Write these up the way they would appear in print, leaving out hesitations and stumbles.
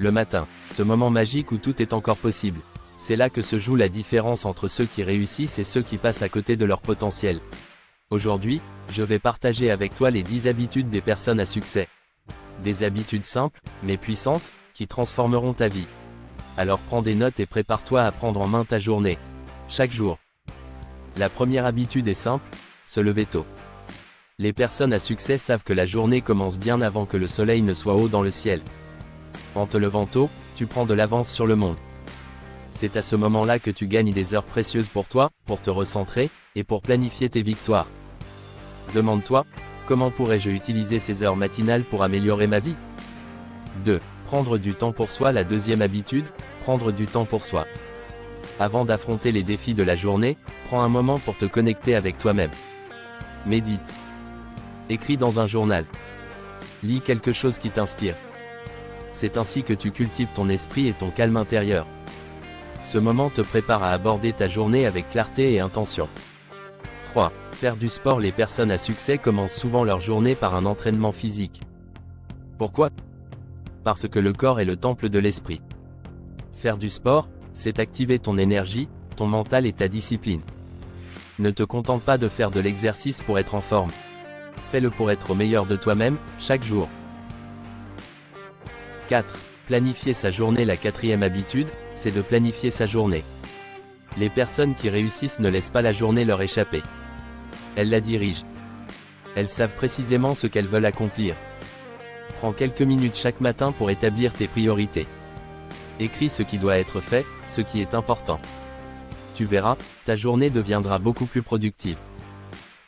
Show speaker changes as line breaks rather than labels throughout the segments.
Le matin, ce moment magique où tout est encore possible. C'est là que se joue la différence entre ceux qui réussissent et ceux qui passent à côté de leur potentiel. Aujourd'hui, je vais partager avec toi les 10 habitudes des personnes à succès. Des habitudes simples, mais puissantes, qui transformeront ta vie. Alors prends des notes et prépare-toi à prendre en main ta journée. Chaque jour. La première habitude est simple, se lever tôt. Les personnes à succès savent que la journée commence bien avant que le soleil ne soit haut dans le ciel. En te levant tôt, tu prends de l'avance sur le monde. C'est à ce moment-là que tu gagnes des heures précieuses pour toi, pour te recentrer, et pour planifier tes victoires. Demande-toi, comment pourrais-je utiliser ces heures matinales pour améliorer ma vie ? 2. Prendre du temps pour soi. La deuxième habitude, prendre du temps pour soi. Avant d'affronter les défis de la journée, prends un moment pour te connecter avec toi-même. Médite. Écris dans un journal. Lis quelque chose qui t'inspire. C'est ainsi que tu cultives ton esprit et ton calme intérieur. Ce moment te prépare à aborder ta journée avec clarté et intention. 3. Faire du sport. Les personnes à succès commencent souvent leur journée par un entraînement physique. Pourquoi ? Parce que le corps est le temple de l'esprit. Faire du sport, c'est activer ton énergie, ton mental et ta discipline. Ne te contente pas de faire de l'exercice pour être en forme. Fais-le pour être au meilleur de toi-même, chaque jour. 4. Planifier sa journée. La quatrième habitude, c'est de planifier sa journée. Les personnes qui réussissent ne laissent pas la journée leur échapper. Elles la dirigent. Elles savent précisément ce qu'elles veulent accomplir. Prends quelques minutes chaque matin pour établir tes priorités. Écris ce qui doit être fait, ce qui est important. Tu verras, ta journée deviendra beaucoup plus productive.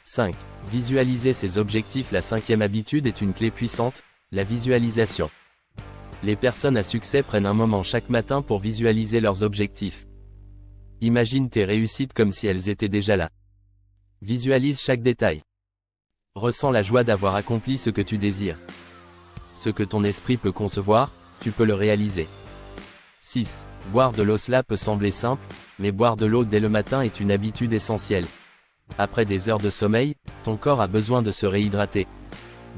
5. Visualiser ses objectifs. La cinquième habitude est une clé puissante, la visualisation. Les personnes à succès prennent un moment chaque matin pour visualiser leurs objectifs. Imagine tes réussites comme si elles étaient déjà là. Visualise chaque détail. Ressens la joie d'avoir accompli ce que tu désires. Ce que ton esprit peut concevoir, tu peux le réaliser. 6. Boire de l'eau. Cela peut sembler simple, mais boire de l'eau dès le matin est une habitude essentielle. Après des heures de sommeil, ton corps a besoin de se réhydrater.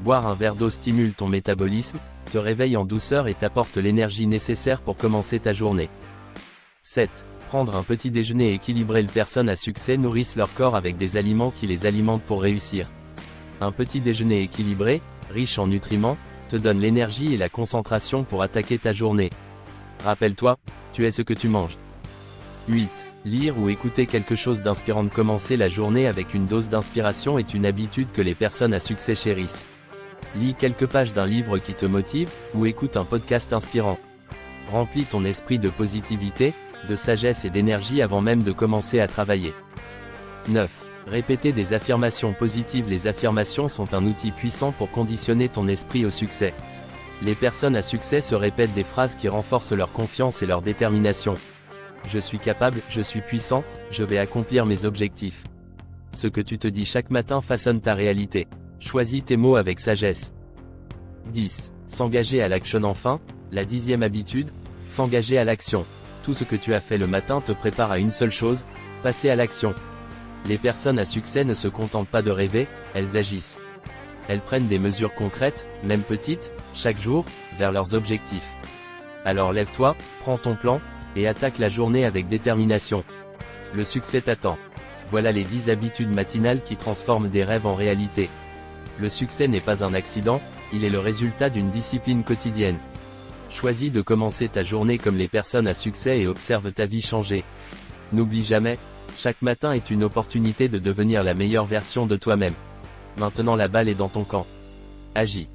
Boire un verre d'eau stimule ton métabolisme, te réveille en douceur et t'apporte l'énergie nécessaire pour commencer ta journée. 7. Prendre un petit déjeuner équilibré. Les personnes à succès nourrissent leur corps avec des aliments qui les alimentent pour réussir. Un petit déjeuner équilibré, riche en nutriments, te donne l'énergie et la concentration pour attaquer ta journée. Rappelle-toi, tu es ce que tu manges. 8. Lire ou écouter quelque chose d'inspirant. Commencer la journée avec une dose d'inspiration est une habitude que les personnes à succès chérissent. Lis quelques pages d'un livre qui te motive, ou écoute un podcast inspirant. Remplis ton esprit de positivité, de sagesse et d'énergie avant même de commencer à travailler. 9. Répéter des affirmations positives. Les affirmations sont un outil puissant pour conditionner ton esprit au succès. Les personnes à succès se répètent des phrases qui renforcent leur confiance et leur détermination. Je suis capable, je suis puissant, je vais accomplir mes objectifs. Ce que tu te dis chaque matin façonne ta réalité. Choisis tes mots avec sagesse. 10. S'engager à l'action. Enfin, la 10e habitude, s'engager à l'action. Tout ce que tu as fait le matin te prépare à une seule chose, passer à l'action. Les personnes à succès ne se contentent pas de rêver, elles agissent. Elles prennent des mesures concrètes, même petites, chaque jour, vers leurs objectifs. Alors lève-toi, prends ton plan, et attaque la journée avec détermination. Le succès t'attend. Voilà les 10 habitudes matinales qui transforment des rêves en réalité. Le succès n'est pas un accident, il est le résultat d'une discipline quotidienne. Choisis de commencer ta journée comme les personnes à succès et observe ta vie changer. N'oublie jamais, chaque matin est une opportunité de devenir la meilleure version de toi-même. Maintenant la balle est dans ton camp. Agis.